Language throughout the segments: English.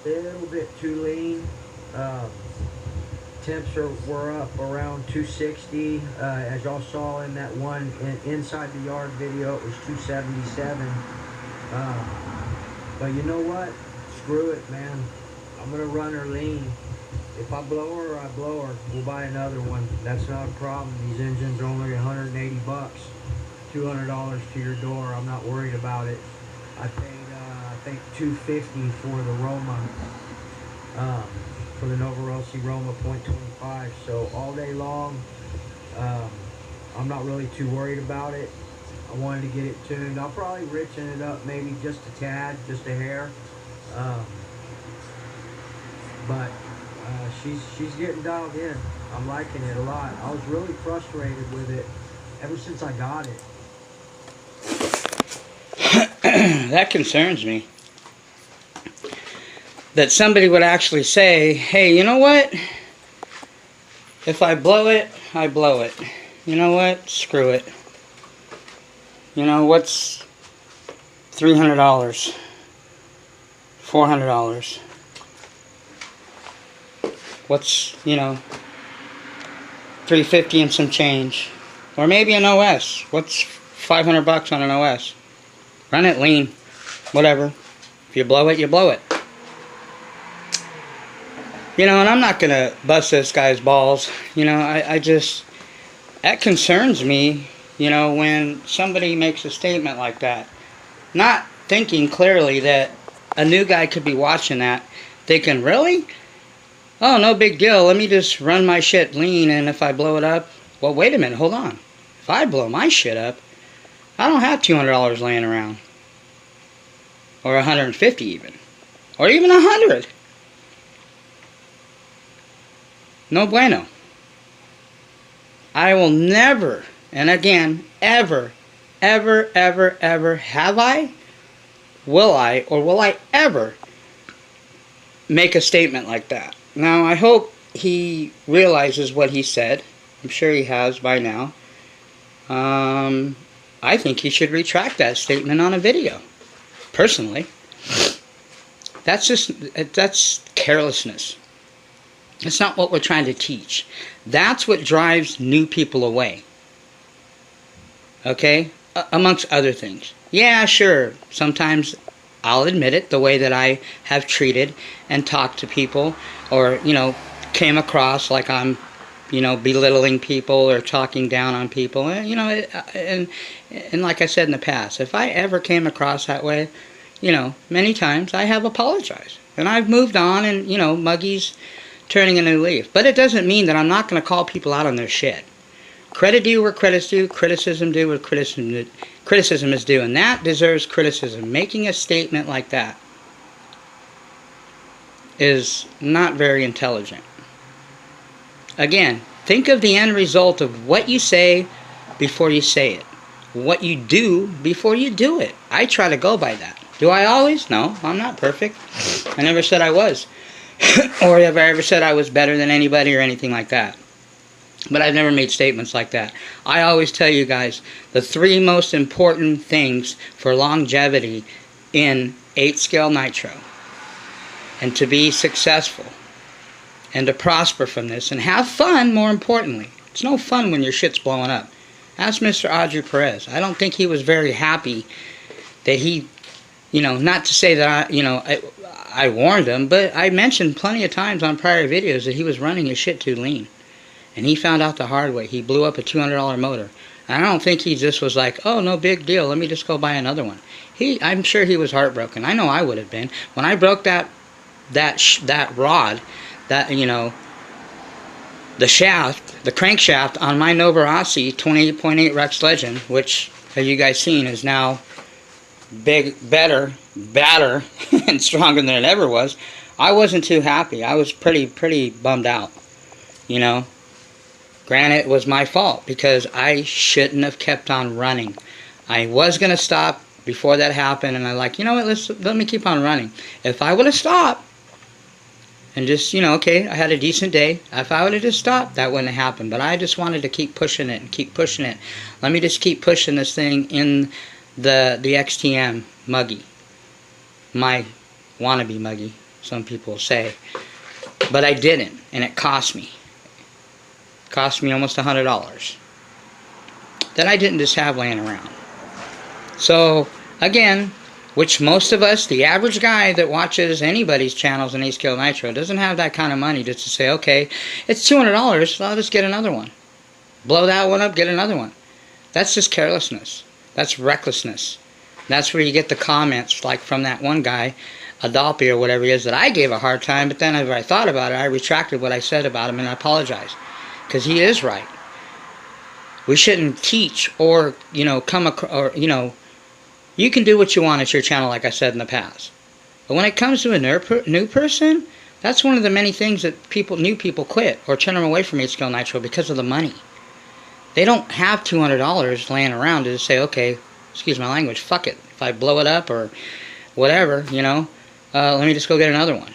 little bit too lean. Um, were up around 260. As y'all saw in that one inside the yard video, it was 277. But you know what? Screw it, man. I'm gonna run her lean. If I blow her, I blow her. We'll buy another one. That's not a problem. These engines are only 180 bucks, $200 to your door. I'm not worried about it. I paid, I think, 250 for the Roma, um, for the Nova Rossi Roma .25. So all day long, um, I'm not really too worried about it. I wanted to get it tuned. I'll probably richen it up maybe just a tad, just a hair. Um, but she's getting dialed in. I'm liking it a lot. I was really frustrated with it ever since I got it. That concerns me. That somebody would actually say, hey, you know what? If I blow it, I blow it. You know what? Screw it. You know, what's $300? $400? What's, you know, $350 and some change? Or maybe an OS. What's $500 on an OS? Run it lean. Whatever. If you blow it, you blow it. You know, and I'm not going to bust this guy's balls. You know, I just... That concerns me, you know, when somebody makes a statement like that. Not thinking clearly that a new guy could be watching that, thinking, really? Oh, no big deal. Let me just run my shit lean, and if I blow it up... Well, wait a minute. Hold on. If I blow my shit up, I don't have $200 laying around. Or $150 even. Or even $100. No bueno. I will never, and again, ever, ever, ever, ever, have I, will I, or will I ever make a statement like that. Now, I hope he realizes what he said. I'm sure he has by now. I think he should retract that statement on a video. Personally. That's carelessness. It's not what we're trying to teach. That's what drives new people away. Okay? Amongst other things. Yeah, sure. Sometimes I'll admit it, the way that I have treated and talked to people, or, you know, came across like I'm, you know, belittling people or talking down on people. And, you know, and like I said in the past, if I ever came across that way, you know, many times I have apologized. And I've moved on, and, you know, Muggy's turning a new leaf. But it doesn't mean that I'm not going to call people out on their shit. Credit due where credit's due, criticism due where criticism is due, and that deserves criticism. Making a statement like that is not very intelligent. Again, think of the end result of what you say before you say it. What you do before you do it. I try to go by that. Do I always? No, I'm not perfect. I never said I was. Or have I ever said I was better than anybody or anything like that. But I've never made statements like that. I always tell you guys, the 3 most important things for longevity in 8-scale nitro, and to be successful, and to prosper from this, and have fun, more importantly. It's no fun when your shit's blowing up. Ask Mr. Audrey Perez. I don't think he was very happy that he, you know, not to say that I warned him, but I mentioned plenty of times on prior videos that he was running his shit too lean. And he found out the hard way. He blew up a $200 motor. And I don't think he just was like, oh, no big deal, let me just go buy another one. I'm sure he was heartbroken. I know I would have been. When I broke that rod, that, you know, the shaft, the crankshaft on my Nova Rossi 28.8 Rex Legend, which, as you guys seen, is now big, better, badder, and stronger than it ever was, I wasn't too happy. I was pretty bummed out, you know. Granted, it was my fault because I shouldn't have kept on running. I was going to stop before that happened, and I like, you know what, let me keep on running. If I would have stopped and just, you know, okay, I had a decent day. If I would have just stopped, that wouldn't have happened. But I just wanted to keep pushing it and keep pushing it. Let me just keep pushing this thing in the XTM Muggy. My wannabe Muggy. some people say. But I didn't, and it cost me. It cost me almost $100 that I didn't just have laying around. So, again, which most of us, the average guy that watches anybody's channels in Ace Kill Nitro, doesn't have that kind of money just to say, okay, it's $200, so I'll just get another one. Blow that one up, get another one. That's just carelessness. That's recklessness. That's where you get the comments, like from that one guy, Adolphi or whatever he is, that I gave a hard time, but then after I thought about it, I retracted what I said about him, and I apologize. Because he is right. We shouldn't teach or, come across, or, you can do what you want at your channel, like I said in the past. But when it comes to a new person, that's one of the many things that new people quit or turn them away from Ace Kill Nitro because of the money. They don't have $200 laying around to just say, okay, excuse my language, fuck it. If I blow it up or whatever, let me just go get another one.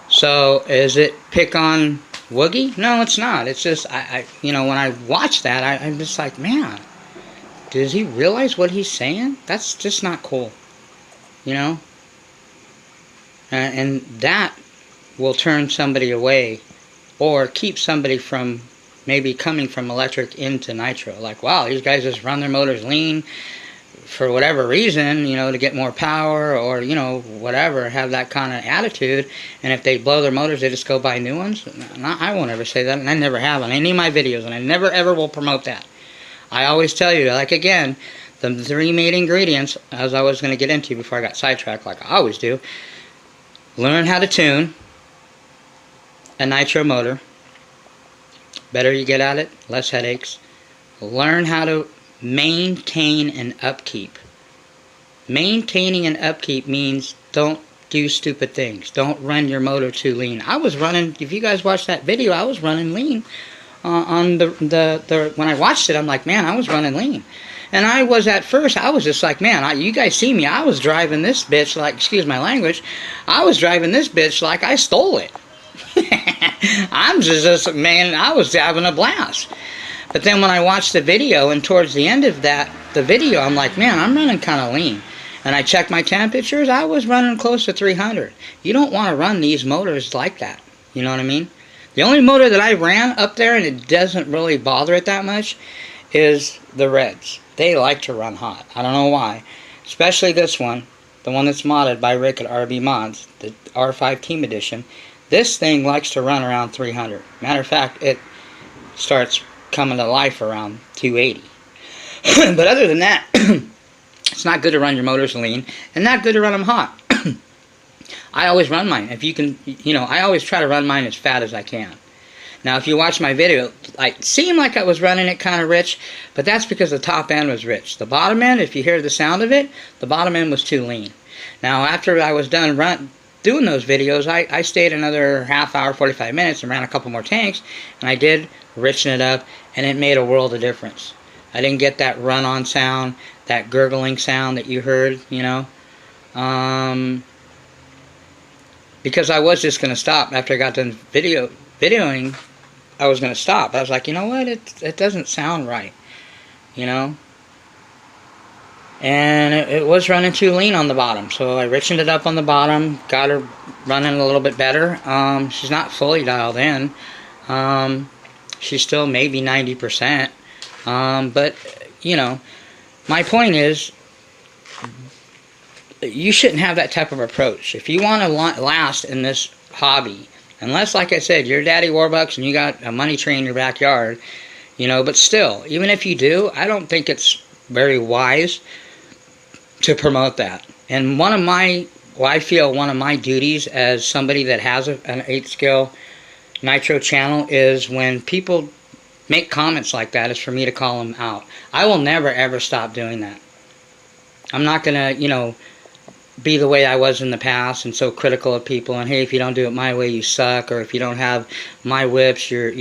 So, is it pick on Woogie? No, it's not. It's just, when I watch that, I'm just like, man, does he realize what he's saying? That's just not cool. And that will turn somebody away or keep somebody from maybe coming from electric into nitro. Like, wow, these guys just run their motors lean for whatever reason, to get more power or, whatever, have that kind of attitude. And if they blow their motors, they just go buy new ones. I won't ever say that, and I never have on any of my videos, and I never ever will promote that. I always tell you, like, again, the 3 main ingredients, as I was going to get into before I got sidetracked, like I always do. Learn how to tune a nitro motor. Better you get at it, less headaches. Learn how to maintain and upkeep. Maintaining and upkeep means don't do stupid things. Don't run your motor too lean. I was running, if you guys watched that video, I was running lean on the when I watched it, I'm like, man, I was running lean. And I was at first, I was just like, man, you guys see me, I was driving this bitch like, excuse my language, I was driving this bitch like I stole it. I'm just, man, I was having a blast. But then when I watched the video, and towards the end of the video, I'm like, man, I'm running kind of lean. And I checked my temperatures, I was running close to 300. You don't want to run these motors like that. You know what I mean? The only motor that I ran up there, and it doesn't really bother it that much, is the Reds. They like to run hot. I don't know why. Especially this one, the one that's modded by Rick at RB Mods, the R5 Team Edition. This thing likes to run around 300. Matter of fact, it starts coming to life around 280. But other than that, it's not good to run your motors lean, and not good to run them hot. I always run mine. If you can, I always try to run mine as fat as I can. Now, if you watch my video, it seemed like I was running it kind of rich, but that's because the top end was rich. The bottom end, if you hear the sound of it, the bottom end was too lean. Now, after I was done doing those videos, I stayed another half hour, 45 minutes, and ran a couple more tanks, and I did richen it up, and it made a world of difference. I didn't get that run-on sound, that gurgling sound that you heard, because I was just going to stop after I got done videoing. I was going to stop. I was like, you know what, it doesn't sound right, and it was running too lean on the bottom, so I richened it up on the bottom, got her running a little bit better. She's not fully dialed in. She's still maybe 90%, but my point is, you shouldn't have that type of approach. If you want to last in this hobby, unless, like I said, you're Daddy Warbucks and you got a money tree in your backyard, but still, even if you do, I don't think it's very wise to promote that. And I feel one of my duties as somebody that has an 8-scale Nitro channel is when people make comments like that, is for me to call them out. I will never ever stop doing that. I'm not gonna, be the way I was in the past and so critical of people, and hey, if you don't do it my way, you suck, or if you don't have my whips, you're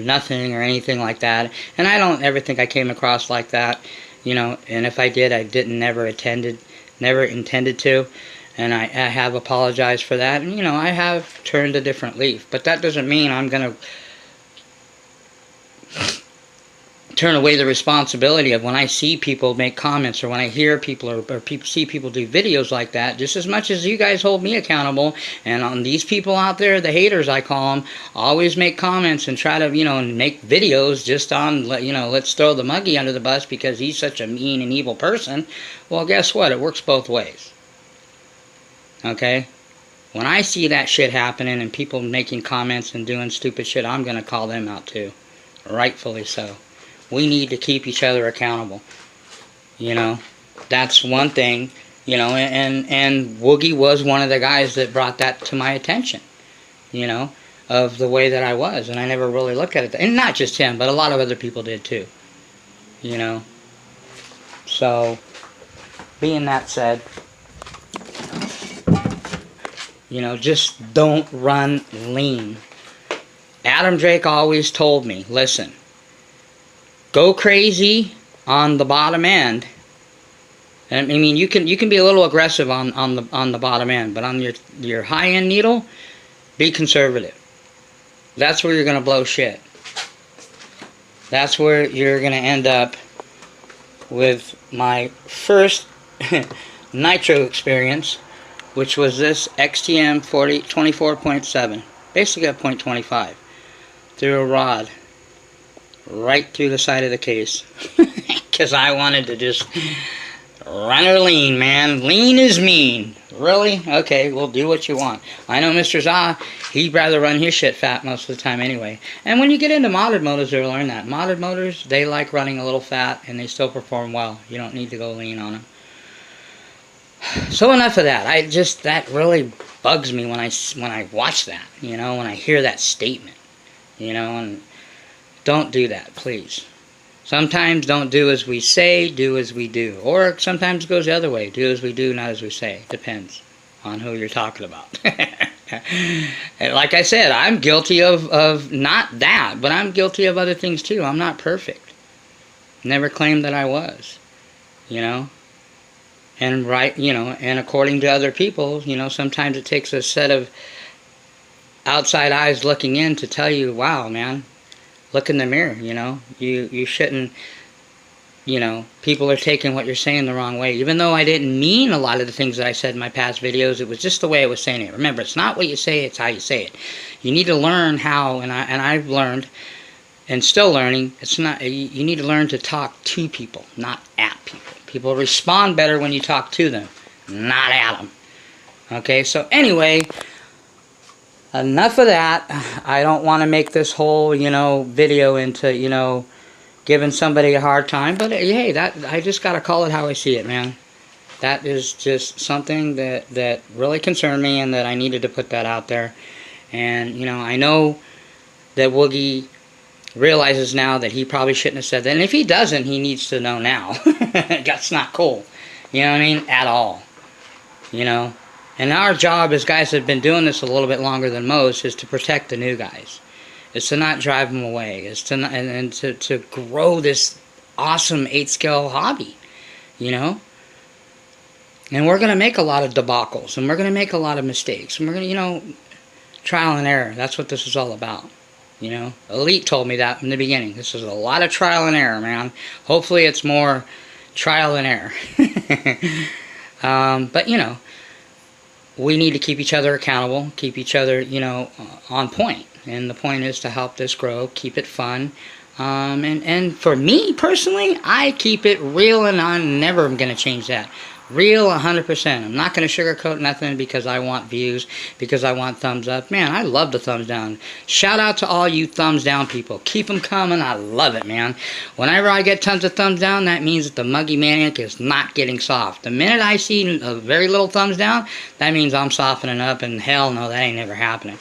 nothing, or anything like that. And I don't ever think I came across like that, and if I did, I never intended to, and I have apologized for that, and I have turned a different leaf. But that doesn't mean I'm gonna turn away the responsibility of when I see people make comments, or when I hear people, or see people do videos like that, just as much as you guys hold me accountable, and on these people out there, the haters I call them, always make comments and try to, you know, make videos just on, you know, let's throw the Muggy under the bus because he's such a mean and evil person. Well, guess what? It works both ways. Okay? When I see that shit happening and people making comments and doing stupid shit, I'm going to call them out too. Rightfully so. We need to keep each other accountable. You know, that's one thing, you know, and Woogie was one of the guys that brought that to my attention, you know, of the way that I was. And I never really looked at it. And not just him, but a lot of other people did too, you know. So, being that said, you know, just don't run lean. Adam Drake always told me, listen, go crazy on the bottom end. And I mean, you can be a little aggressive on the bottom end, but on your high end needle, be conservative. That's where you're gonna blow shit. That's where you're gonna end up with my first nitro experience, which was this XTM 24.7, basically a 0.25, through a rod, right through the side of the case, because I wanted to just run her lean, man. Lean is mean. Really? Okay, well, do what you want. I know Mr. Za, he'd rather run his shit fat most of the time anyway. And when you get into modded motors, you'll learn that. Modded motors, they like running a little fat, and they still perform well. You don't need to go lean on them. So enough of that. That really bugs me when I watch that, you know, when I hear that statement, you know, and don't do that, please. Sometimes don't do as we say, do as we do. Or sometimes it goes the other way. Do as we do, not as we say. Depends on who you're talking about. And like I said, I'm guilty of not that, but I'm guilty of other things too. I'm not perfect. Never claimed that I was, you know. And you know, and according to other people, you know, sometimes it takes a set of outside eyes looking in to tell you, wow, man, look in the mirror, you know. You shouldn't, you know, people are taking what you're saying the wrong way. Even though I didn't mean a lot of the things that I said in my past videos, it was just the way I was saying it. Remember, it's not what you say, it's how you say it. You need to learn how, and I've learned, and still learning, it's not, you need to learn to talk to people, not at people. People respond better when you talk to them, not at them. Okay, so anyway, enough of that. I don't want to make this whole, you know, video into, you know, giving somebody a hard time. But hey, I just got to call it how I see it, man. That is just something that really concerned me, and that I needed to put that out there. And, you know, I know that Woogie realizes now that he probably shouldn't have said that. And if he doesn't, he needs to know now. That's not cool. You know what I mean? At all. You know? And our job as guys that have been doing this a little bit longer than most is to protect the new guys. It's to not drive them away. It's to not, and to grow this awesome 8-scale hobby. You know? And we're going to make a lot of debacles. And we're going to make a lot of mistakes. And we're going to, you know, trial and error. That's what this is all about. You know, Elite told me that from the beginning. This is a lot of trial and error, man. Hopefully it's more trial and error. But, you know, we need to keep each other accountable, keep each other, you know, on point. And the point is to help this grow, keep it fun. And for me, personally, I keep it real, and I'm never going to change that. Real 100%. I'm not going to sugarcoat nothing because I want views, because I want thumbs up. Man, I love the thumbs down. Shout out to all you thumbs down people. Keep them coming. I love it, man. Whenever I get tons of thumbs down, that means that the Muggy Maniac is not getting soft. The minute I see a very little thumbs down, that means I'm softening up, and hell no, that ain't never happening.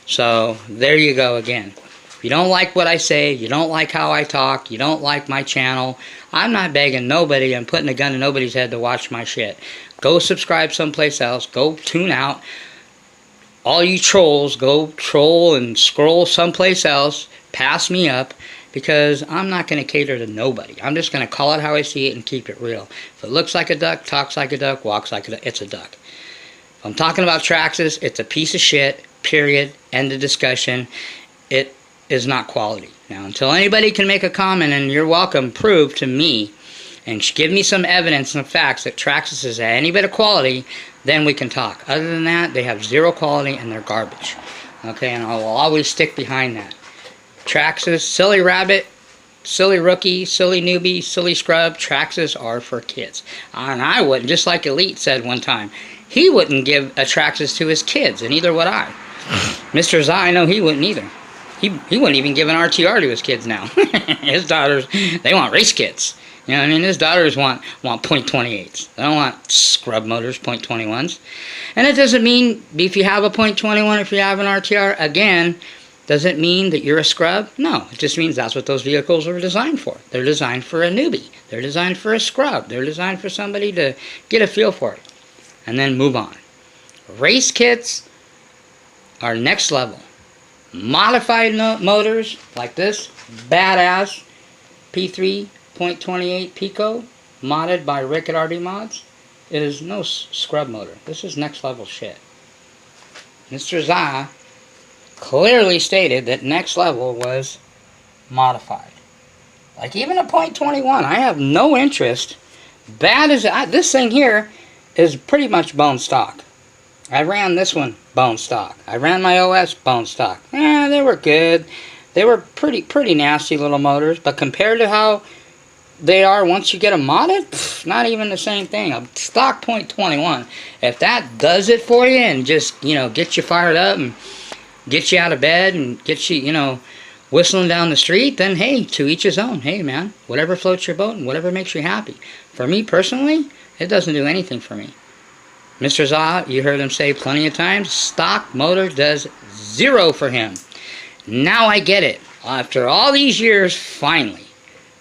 So, there you go again. If you don't like what I say, you don't like how I talk, you don't like my channel, I'm not begging nobody and putting a gun in nobody's head to watch my shit. Go subscribe someplace else. Go tune out. All you trolls, go troll and scroll someplace else. Pass me up, because I'm not going to cater to nobody. I'm just going to call it how I see it and keep it real. If it looks like a duck, talks like a duck, walks like a duck, it's a duck. If I'm talking about Traxxas, it's a piece of shit, period, end of discussion. It is not quality. Now, until anybody can make a comment, and you're welcome, prove to me and give me some evidence and facts that Traxxas is at any bit of quality, then we can talk. Other than that, they have zero quality and they're garbage. Okay, and I will always stick behind that. Traxxas, silly rabbit, silly rookie, silly newbie, silly scrub, Traxxas are for kids. And I wouldn't, just like Elite said one time, he wouldn't give a Traxxas to his kids, and neither would I. Mr. Zai, I know he wouldn't either. He wouldn't even give an RTR to his kids now. His daughters, they want race kits. You know what I mean? His daughters want .28s. They don't want scrub motors, .21s. And it doesn't mean if you have a .21, if you have an RTR, again, does it mean that you're a scrub? No. It just means that's what those vehicles are designed for. They're designed for a newbie. They're designed for a scrub. They're designed for somebody to get a feel for it. And then move on. Race kits are next level. Modified motors like this, badass P3 .28 Pico, modded by Rick at RB Mods. It is no scrub motor. This is next level shit. Mr. Zah clearly stated that next level was modified. Like even a .21, I have no interest. Bad as this thing here is pretty much bone stock. I ran this one bone stock. I ran my OS bone stock. They were good. They were pretty nasty little motors, but compared to how they are once you get them modded, not even the same thing. A stock .21, if that does it for you and just, get you fired up and get you out of bed and get you, whistling down the street, then hey, to each his own. Hey man, whatever floats your boat and whatever makes you happy. For me personally, it doesn't do anything for me. Mr. Zah, you heard him say plenty of times, stock motor does zero for him. Now I get it. After all these years, finally.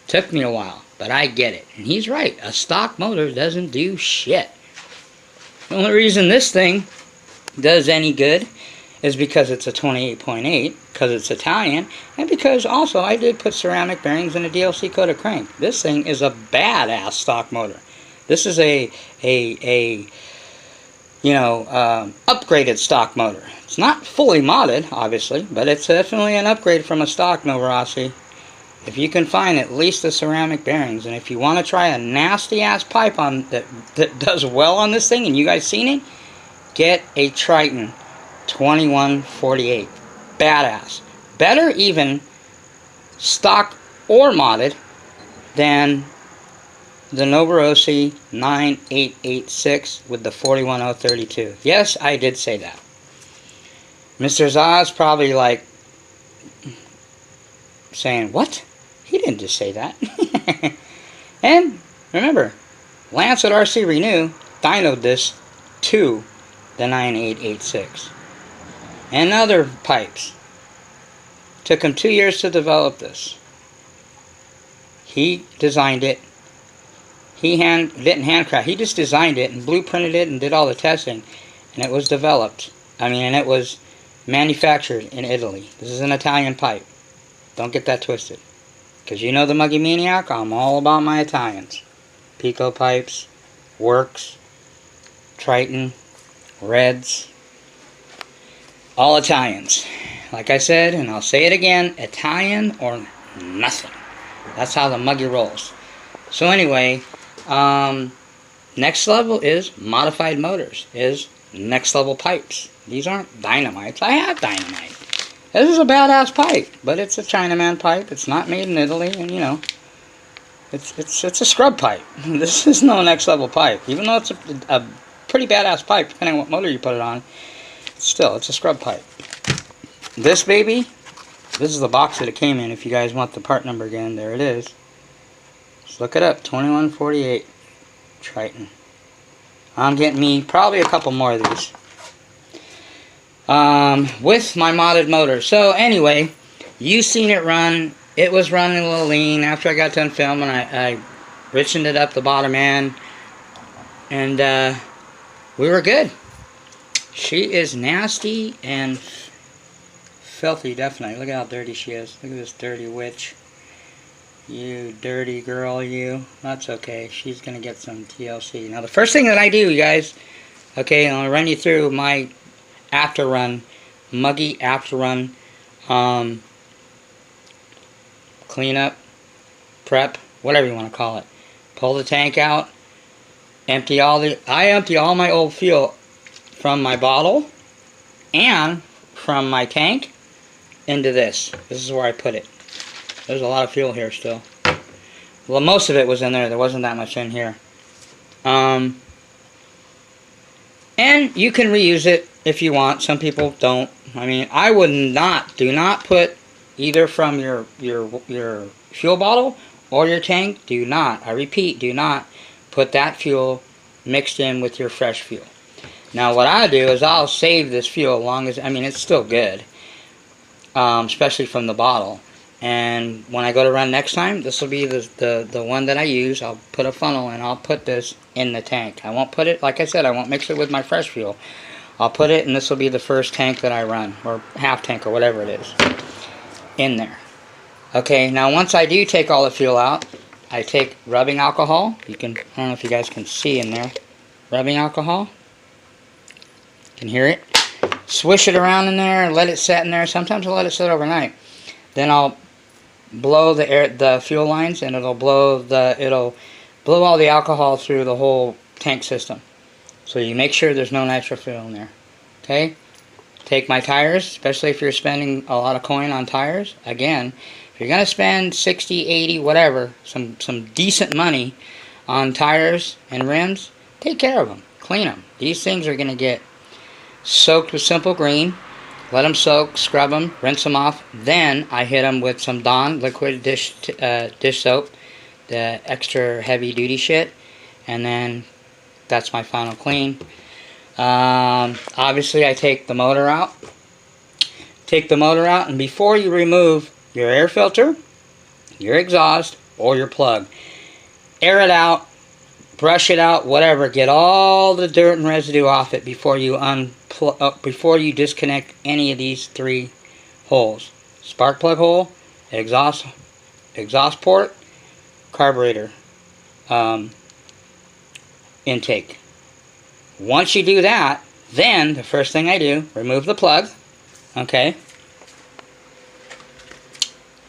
Took me a while, but I get it. And he's right. A stock motor doesn't do shit. The only reason this thing does any good is because it's a 28.8, because it's Italian, and because also I did put ceramic bearings in a DLC coated crank. This thing is a badass stock motor. This is a upgraded stock motor. It's not fully modded, obviously, but it's definitely an upgrade from a stock Novarossi. If you can find at least the ceramic bearings, and if you want to try a nasty ass pipe on that does well on this thing, and you guys seen it, get a Triton 2148. Badass. Better even stock or modded than the Novarossi 9886 with the 41032. Yes, I did say that. Mr. Zah's probably like saying, what? He didn't just say that. And remember, Lance at RC Renew dynoed this to the 9886. And other pipes. Took him 2 years to develop this. He designed it. He didn't handcraft. He just designed it and blueprinted it and did all the testing. And it was developed. And it was manufactured in Italy. This is an Italian pipe. Don't get that twisted. Because you know the Muggy Maniac, I'm all about my Italians. Pico pipes, Works, Triton, Reds. All Italians. Like I said, and I'll say it again, Italian or nothing. That's how the Muggy rolls. So anyway, next level is modified motors, is next level pipes. These aren't dynamites. I have dynamite. This is a badass pipe, but it's a Chinaman pipe. It's not made in Italy, and it's a scrub pipe. This is no next level pipe. Even though it's a pretty badass pipe, depending on what motor you put it on, still, it's a scrub pipe. This baby, this is the box that it came in. If you guys want the part number again, there it is. Just look it up, 2148 Triton. I'm getting me probably a couple more of these. With my modded motor. So anyway, you seen it run. It was running a little lean. After I got done filming, I richened it up the bottom end, and we were good. She is nasty and filthy, definitely. Look at how dirty she is. Look at this dirty witch. You dirty girl, you. That's okay. She's gonna get some TLC. Now the first thing that I do, you guys, okay, I'll run you through my after run, Muggy after run. cleanup, prep, whatever you want to call it. Pull the tank out, I empty all my old fuel from my bottle and from my tank into this. This is where I put it. There's a lot of fuel here still. Well, most of it was in there. There wasn't that much in here. And you can reuse it if you want. Some people don't. I mean, I would not. Do not put either from your fuel bottle or your tank. Do not. I repeat, do not put that fuel mixed in with your fresh fuel. Now, what I do is I'll save this fuel as long as, I mean, it's still good, especially from the bottle. And when I go to run next time, this will be the one that I use. I'll put a funnel and I'll put this in the tank. I won't put it, like I said, I won't mix it with my fresh fuel. I'll put it, and this will be the first tank that I run, or half tank, or whatever it is, in there. Okay, now once I do take all the fuel out, I take rubbing alcohol. I don't know if you guys can see in there. Rubbing alcohol. You can hear it. Swish it around in there, let it set in there. Sometimes I'll let it sit overnight. Then I'll blow the fuel lines, and it'll blow all the alcohol through the whole tank system. So you make sure there's no nitro fuel in there. Okay? Take my tires, especially if you're spending a lot of coin on tires. Again, if you're going to spend 60, 80, whatever, some decent money on tires and rims, take care of them. Clean them. These things are going to get soaked with Simple Green. Let them soak, scrub them, rinse them off. Then I hit them with some Dawn liquid dish soap, the extra heavy duty shit, and then that's my final clean. Obviously, I take the motor out. And before you remove your air filter, your exhaust, or your plug, air it out, brush it out, whatever. Get all the dirt and residue off it before you before you disconnect any of these three holes: spark plug hole, exhaust port, carburetor intake. Once you do that, then the first thing I do, remove the plug. Okay.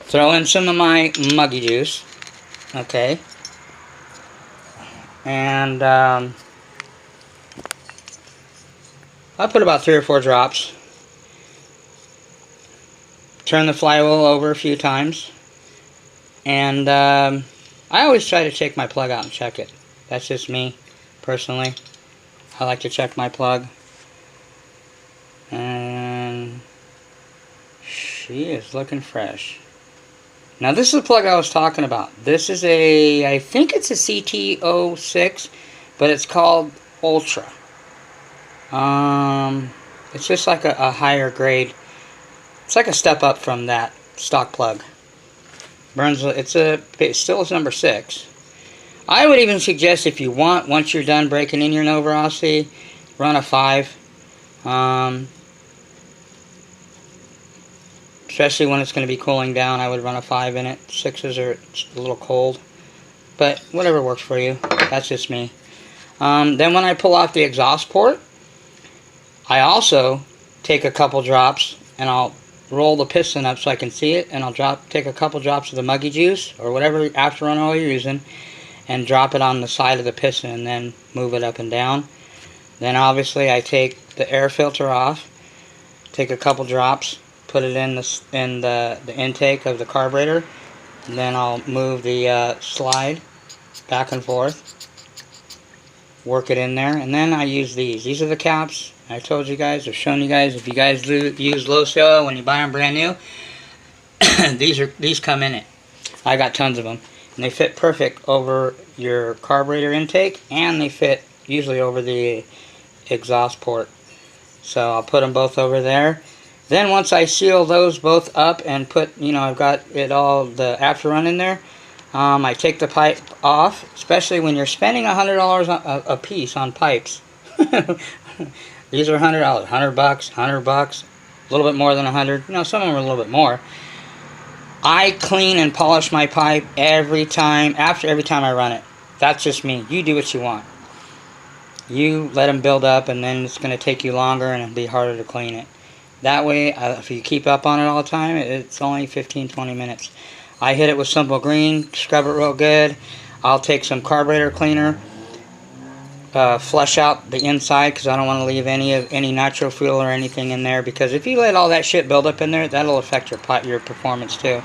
Throw in some of my muggy juice. Okay. And I put about 3 or 4 drops. Turn the flywheel over a few times. And I always try to take my plug out and check it. That's just me, personally. I like to check my plug. And she is looking fresh. Now this is the plug I was talking about. This is I think it's a CT06, but it's called Ultra. It's just like a higher grade. It's like a step up from that stock plug. Burns. It still is number 6. I would even suggest, if you want, once you're done breaking in your Novorossi, run a 5. Especially when it's going to be cooling down, I would run a 5 in it. 6s are a little cold. But whatever works for you. That's just me. Then when I pull off the exhaust port, I also take a couple drops and I'll roll the piston up so I can see it, and I'll take a couple drops of the muggy juice or whatever afterrun oil you're using and drop it on the side of the piston and then move it up and down. Then obviously I take the air filter off, take a couple drops, put it in the intake of the carburetor, and then I'll move the slide back and forth, work it in there, and then I use these. These are the caps. I told you guys, I've shown you guys, if you guys do use low oil when you buy them brand new, these come in it. I got tons of them, and they fit perfect over your carburetor intake, and they fit usually over the exhaust port. So I'll put them both over there. Then once I seal those both up and put, I've got it all, the afterrun in there, I take the pipe off, especially when you're spending $100 a piece on pipes. These are $100, $100, $100, a little bit more than 100. Some of them are a little bit more. I clean and polish my pipe every time I run it. That's just me. You do what you want. You let them build up, and then it's going to take you longer and it'll be harder to clean it. That way, if you keep up on it all the time, it's only 15-20 minutes. I hit it with Simple Green, scrub it real good. I'll take some carburetor cleaner, flush out the inside because I don't want to leave any nitro fuel or anything in there, because if you let all that shit build up in there, that'll affect your performance too.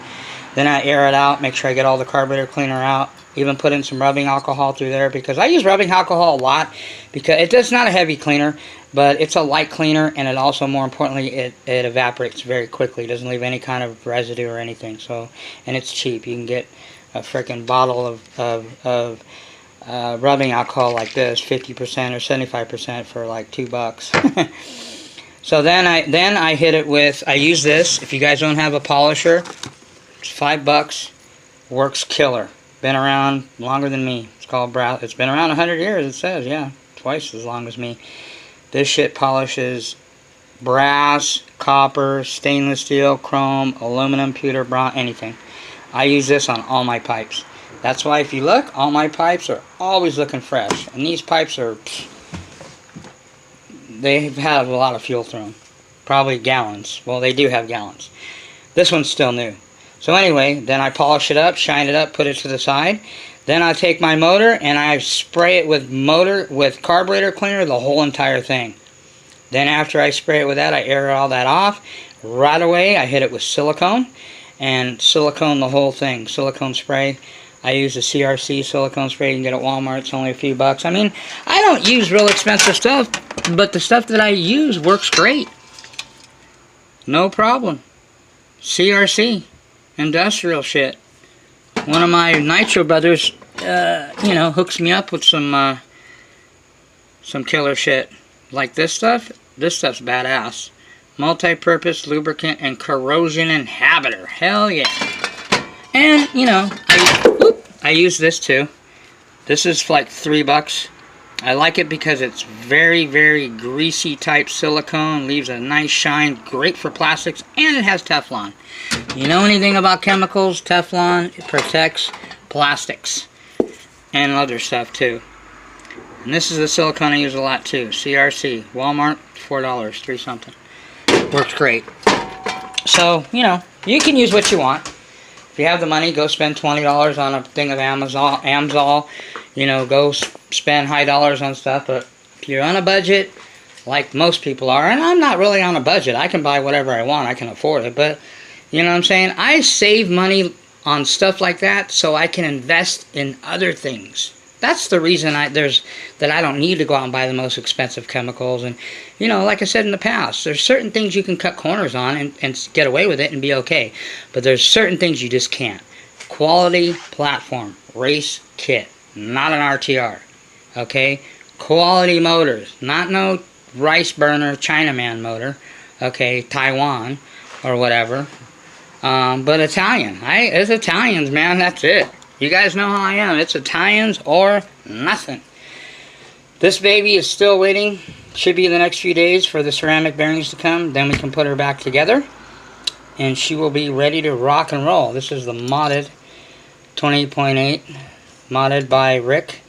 Then I air it out, make sure I get all the carburetor cleaner out. Even put in some rubbing alcohol through there, because I use rubbing alcohol a lot, because it's not a heavy cleaner, but it's a light cleaner, and it also, more importantly, it evaporates very quickly. It doesn't leave any kind of residue or anything. So, and it's cheap. You can get a freaking bottle of rubbing alcohol like this, 50% or 75% for like $2. So then I hit it with, I use this. If you guys don't have a polisher, it's $5. Works killer. Been around longer than me. It's called brass. It's been around 100 years, it says. Yeah, twice as long as me. This shit polishes brass, copper, stainless steel, chrome, aluminum, pewter, bronze, anything. I use this on all my pipes. That's why if you look, all my pipes are always looking fresh. And these pipes are, they've had a lot of fuel through them. Probably gallons. Well, they do have gallons. This one's still new. So anyway, then I polish it up, shine it up, put it to the side. Then I take my motor and I spray it with carburetor cleaner, the whole entire thing. Then after I spray it with that, I air all that off. Right away, I hit it with silicone, and silicone the whole thing. Silicone spray. I use the CRC silicone spray you can get at Walmart. It's only a few bucks. I mean, I don't use real expensive stuff, but the stuff that I use works great. No problem. CRC. Industrial shit. One of my Nitro brothers, you know, hooks me up with some killer shit. Like this stuff. This stuff's badass. Multi-purpose lubricant and corrosion inhibitor. Hell yeah. And, you know, I use this too. This is like $3. I like it because it's very, very greasy type silicone. Leaves a nice shine. Great for plastics. And it has Teflon. You know anything about chemicals? Teflon, it protects plastics. And other stuff too. And this is the silicone I use a lot too. CRC. Walmart, $4. 3 something. Works great. So, you know, you can use what you want. If you have the money, go spend $20 on a thing of Amazol. You know, go spend high dollars on stuff. But if you're on a budget, like most people are, and I'm not really on a budget. I can buy whatever I want. I can afford it. But, you know what I'm saying? I save money on stuff like that so I can invest in other things. That's the reason that I don't need to go out and buy the most expensive chemicals. And, you know, like I said in the past, there's certain things you can cut corners on and get away with it and be okay. But there's certain things you just can't. Quality platform, race kit, not an RTR. Okay? Quality motors, not no rice burner Chinaman motor. Okay? Taiwan or whatever. But Italian. It's Italians, man. That's it. You guys know how I am. It's Italians or nothing. This baby is still waiting. Should be the next few days for the ceramic bearings to come. Then we can put her back together. And she will be ready to rock and roll. This is the modded 28.8. Modded by Rick.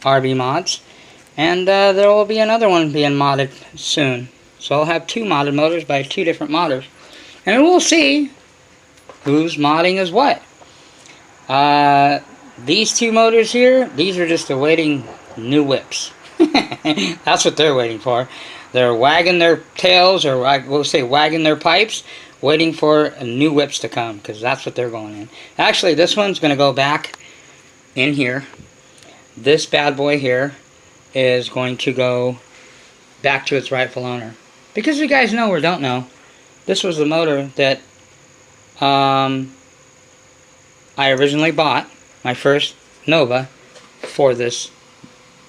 RB Mods. And there will be another one being modded soon. So I'll have 2 modded motors by 2 different modders. And we'll see who's modding as what. These 2 motors here, these are just awaiting new whips. That's what they're waiting for. They're wagging their tails, or we'll say wagging their pipes, waiting for new whips to come, because that's what they're going in. Actually, this one's going to go back in here. This bad boy here is going to go back to its rightful owner. Because you guys know or don't know, this was the motor that I originally bought, my first Nova, for this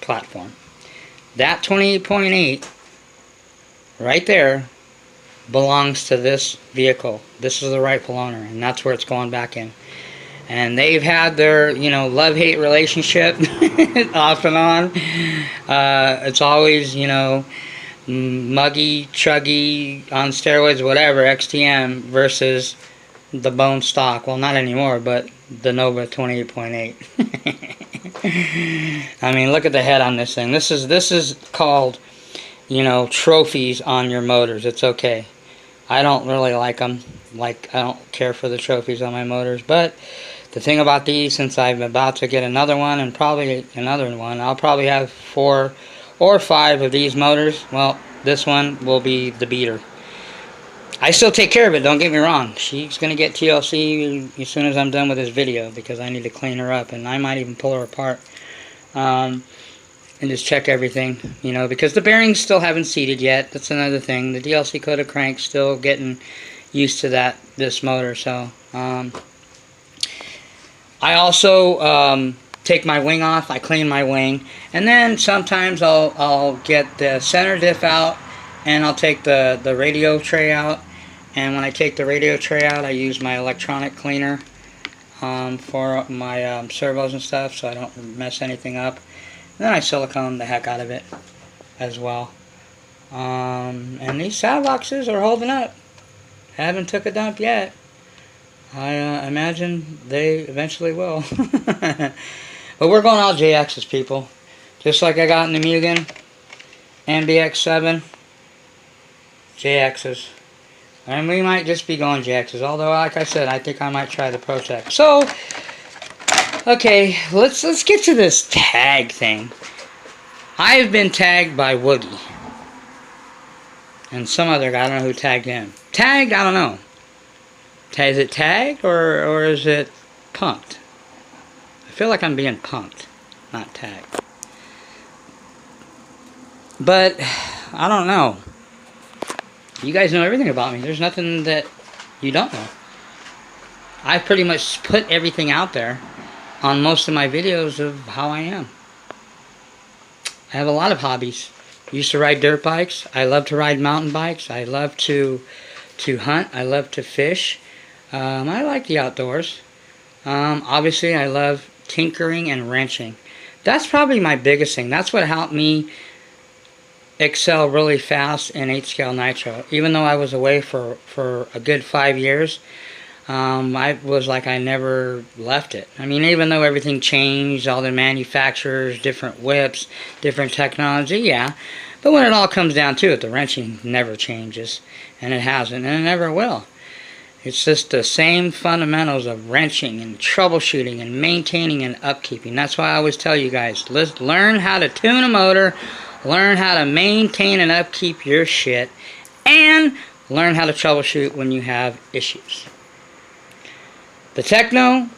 platform. That 28.8 right there belongs to this vehicle. This is the rightful owner, and that's where it's going back in. And they've had their, you know, love-hate relationship off and on. It's always, you know, muggy, chuggy, on steroids, whatever, XTM versus the bone stock. Well, not anymore, but the Nova 28.8. I mean, look at the head on this thing. This is called, you know, trophies on your motors. It's okay. I don't really like them. Like, I don't care for the trophies on my motors. But the thing about these, since I'm about to get another one and probably another one, I'll probably have 4 or 5 of these motors. Well, this one will be the beater. I still take care of it, don't get me wrong. She's going to get TLC as soon as I'm done with this video, because I need to clean her up, and I might even pull her apart and just check everything, you know, because the bearings still haven't seated yet. That's another thing. The DLC coated crank's still getting used to this motor. So I also take my wing off. I clean my wing, and then sometimes I'll get the center diff out, and I'll take the radio tray out. And when I take the radio tray out, I use my electronic cleaner for my servos and stuff, so I don't mess anything up. And then I silicone the heck out of it as well. And these saddle boxes are holding up. Haven't took a dump yet. I imagine they eventually will. But we're going all JXs, people. Just like I got in the Mugen, MBX7, JXs. And we might just be going JXs. Although, like I said, I think I might try the Protec. So, okay, let's get to this tag thing. I've been tagged by Woogie. And some other guy, I don't know who tagged him. Tagged? I don't know. Is it tagged or is it punked? I feel like I'm being punked, not tagged. But, I don't know. You guys know everything about me. There's nothing that you don't know. I pretty much put everything out there on most of my videos of how I am. I have a lot of hobbies. Used to ride dirt bikes. I love to ride mountain bikes. I love to hunt. I love to fish. I like the outdoors. Obviously, I love tinkering and wrenching. That's probably my biggest thing. That's what helped me excel really fast in 8-scale nitro. Even though I was away for a good 5 years, I was like I never left it. I mean, even though everything changed, all the manufacturers, different whips, different technology, yeah. But when it all comes down to it, the wrenching never changes, and it hasn't, and it never will. It's just the same fundamentals of wrenching and troubleshooting and maintaining and upkeeping. That's why I always tell you guys, let's learn how to tune a motor, learn how to maintain and upkeep your shit, and learn how to troubleshoot when you have issues. The Techno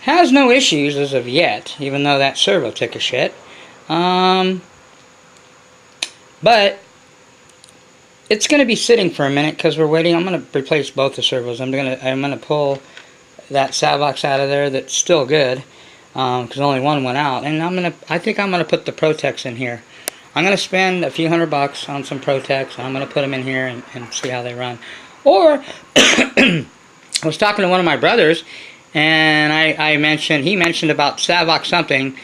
has no issues as of yet, even though that servo took a shit. But it's going to be sitting for a minute because we're waiting. I'm going to replace both the servos. I'm going to pull that saddle box out of there that's still good, because only one went out. And I think I'm going to put the Protecs in here. I'm going to spend a few $100 on some Protecs. I'm going to put them in here and see how they run. Or I was talking to one of my brothers, and he mentioned about Savox something,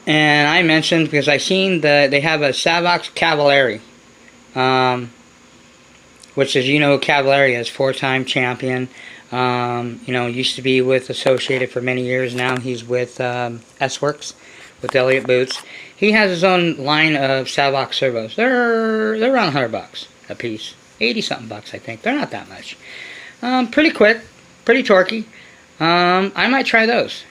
and I mentioned, because I seen they have a Savox Cavalieri, which is, you know, Cavalieri is 4-time champion. You know, used to be with Associated for many years. Now he's with S-Works, with Elliott Boots. He has his own line of Savox servos. They're around $100 a piece, 80-something bucks, I think. They're not that much. Pretty quick, pretty torquey. I might try those.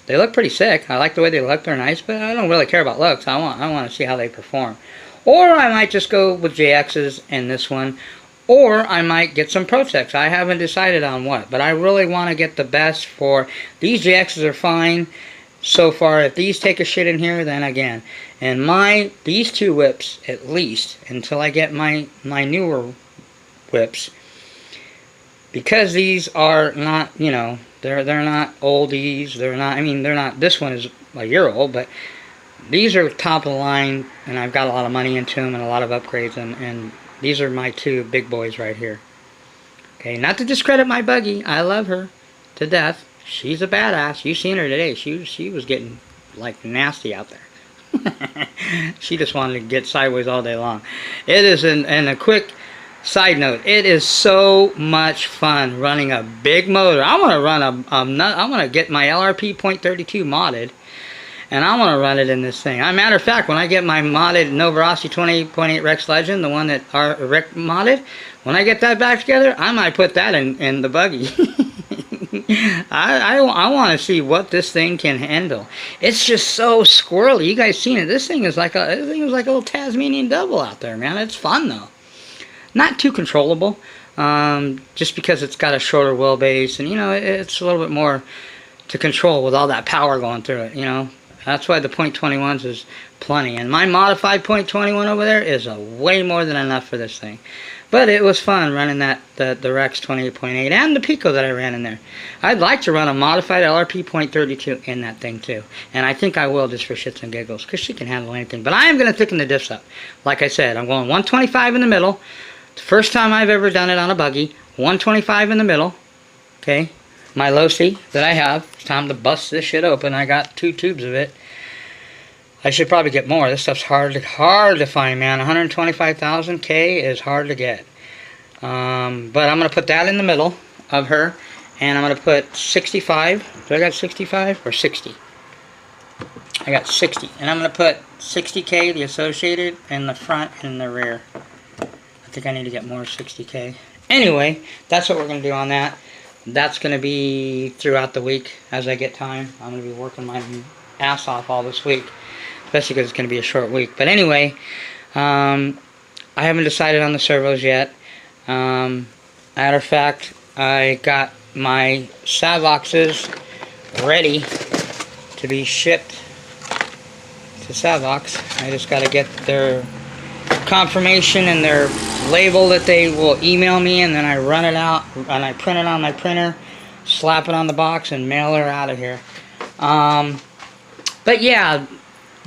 They look pretty sick. I like the way they look. They're nice, but I don't really care about looks. I want to see how they perform. Or I might just go with JX's and this one. Or I might get some Protecs. I haven't decided on what, but I really want to get the best for these. JX's are fine so far. If these take a shit in here, then again. And these two whips, at least, until I get my newer whips, because these are not, you know, they're not oldies. They're not, I mean, they're not, this one is a year old, but these are top of the line, and I've got a lot of money into them and a lot of upgrades, and these are my two big boys right here. Okay, not to discredit my buggy. I love her to death. She's a badass. You've seen her today. She was getting, like, nasty out there. She just wanted to get sideways all day long. It is, and a quick side note, it is so much fun running a big motor. I want to run I want to get my LRP .32 modded, and I want to run it in this thing. As a matter of fact, when I get my modded Novarossi 28.8 Rex Legend, the one that Rick modded, when I get that back together, I might put that in the buggy. I want to see what this thing can handle. It's just so squirrely. You guys seen it? This thing is like a little Tasmanian devil out there, man. It's fun though. Not too controllable, just because it's got a shorter wheelbase, and you know it's a little bit more to control with all that power going through it. You know, that's why the .21s is plenty, and my modified .21 over there is way more than enough for this thing. But it was fun running the Rex 28.8 and the Pico that I ran in there. I'd like to run a modified LRP .32 in that thing too. And I think I will, just for shits and giggles, because she can handle anything. But I am going to thicken the diffs up. Like I said, I'm going 125 in the middle. The first time I've ever done it on a buggy. 125 in the middle. Okay. My Losi that I have. It's time to bust this shit open. I got 2 tubes of it. I should probably get more. This stuff's hard to find, man. 125,000 K is hard to get. But I'm going to put that in the middle of her. And I'm going to put 65. Do I got 65 or 60? I got 60. And I'm going to put 60K, the associated, in the front and in the rear. I think I need to get more 60K. Anyway, that's what we're going to do on that. That's going to be throughout the week as I get time. I'm going to be working my ass off all this week. Especially because it's going to be a short week. But anyway, I haven't decided on the servos yet. Matter of fact, I got my Savoxes ready to be shipped to Savox. I just got to get their confirmation and their label that they will email me, and then I run it out and I print it on my printer, slap it on the box, and mail her out of here. But yeah,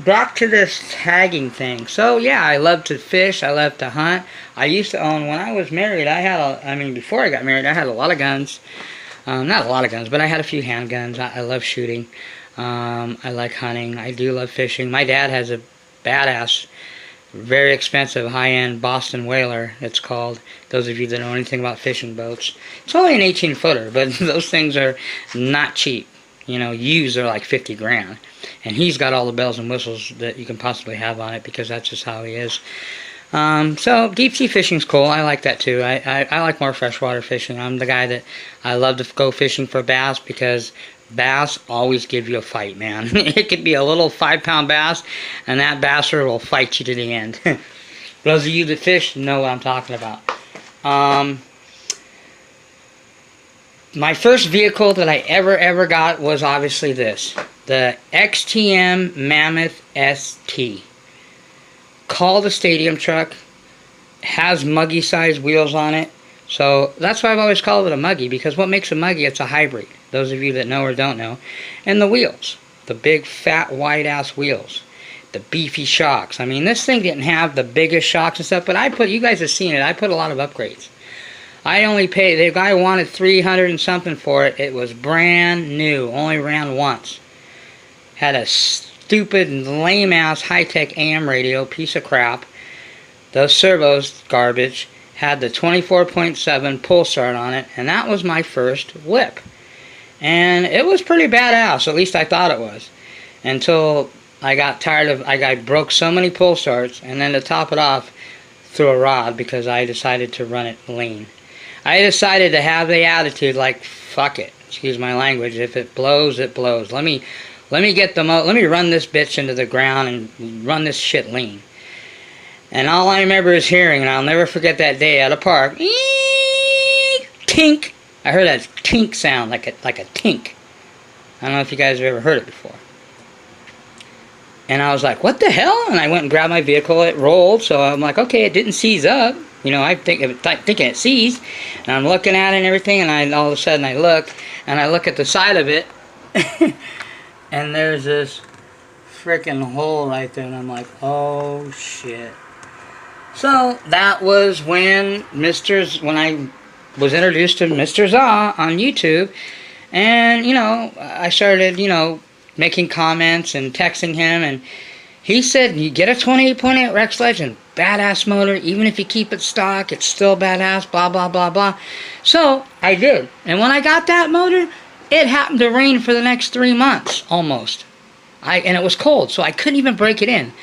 back to this tagging thing. So yeah, I love to fish, I love to hunt. I used to own, when I was married, before I got married, I had a lot of guns. Not a lot of guns, but I had a few handguns. I love shooting. I like hunting. I do love fishing. My dad has a badass, very expensive, high-end Boston Whaler, it's called. Those of you that know anything about fishing boats. It's only an 18-footer, but those things are not cheap. You know, used are like 50 grand. And he's got all the bells and whistles that you can possibly have on it, because that's just how he is. So deep sea fishing's cool. I like that too. I like more freshwater fishing. I'm the guy that I love to go fishing for bass, because bass always give you a fight, man. It could be a little 5-pound bass, and that basser will fight you to the end. Those of you that fish know what I'm talking about. My first vehicle that I ever got was obviously this. The XTM Mammoth ST. Called a stadium truck. Has muggy sized wheels on it. So that's why I've always called it a muggy, because what makes a muggy? It's a hybrid. Those of you that know or don't know. And the wheels. The big fat wide ass wheels. The beefy shocks. I mean, this thing didn't have the biggest shocks and stuff, but you guys have seen it. I put a lot of upgrades. I only paid, the guy wanted 300 and something for it. It was brand new. Only ran once. Had a stupid, lame-ass, high-tech AM radio, piece of crap. Those servos, garbage. Had the 24.7 pull start on it, and that was my first whip. And it was pretty badass, at least I thought it was. Until I got tired of, I broke so many pull starts, and then to top it off, threw a rod, because I decided to run it lean. I decided to have the attitude like, fuck it, excuse my language, if it blows, it blows. Let me run this bitch into the ground and run this shit lean. And all I remember is hearing, and I'll never forget that day at a park, tink. I heard that tink sound, like a tink. I don't know if you guys have ever heard it before. And I was like, what the hell? And I went and grabbed my vehicle. It rolled, so I'm like, okay, it didn't seize up. You know, I'm thinking it seized. And I'm looking at it and everything, and all of a sudden I look at the side of it, and there's this freaking hole right there, and I'm like, oh shit. So that was when I was introduced to Mr. Za on YouTube, and you know, I started, you know, making comments and texting him, and he said, you get a 28.8 Rex Legend, badass motor, even if you keep it stock, it's still badass, blah blah blah blah. So I did, and when I got that motor, it happened to rain for the next 3 months almost. And it was cold, so I couldn't even break it in.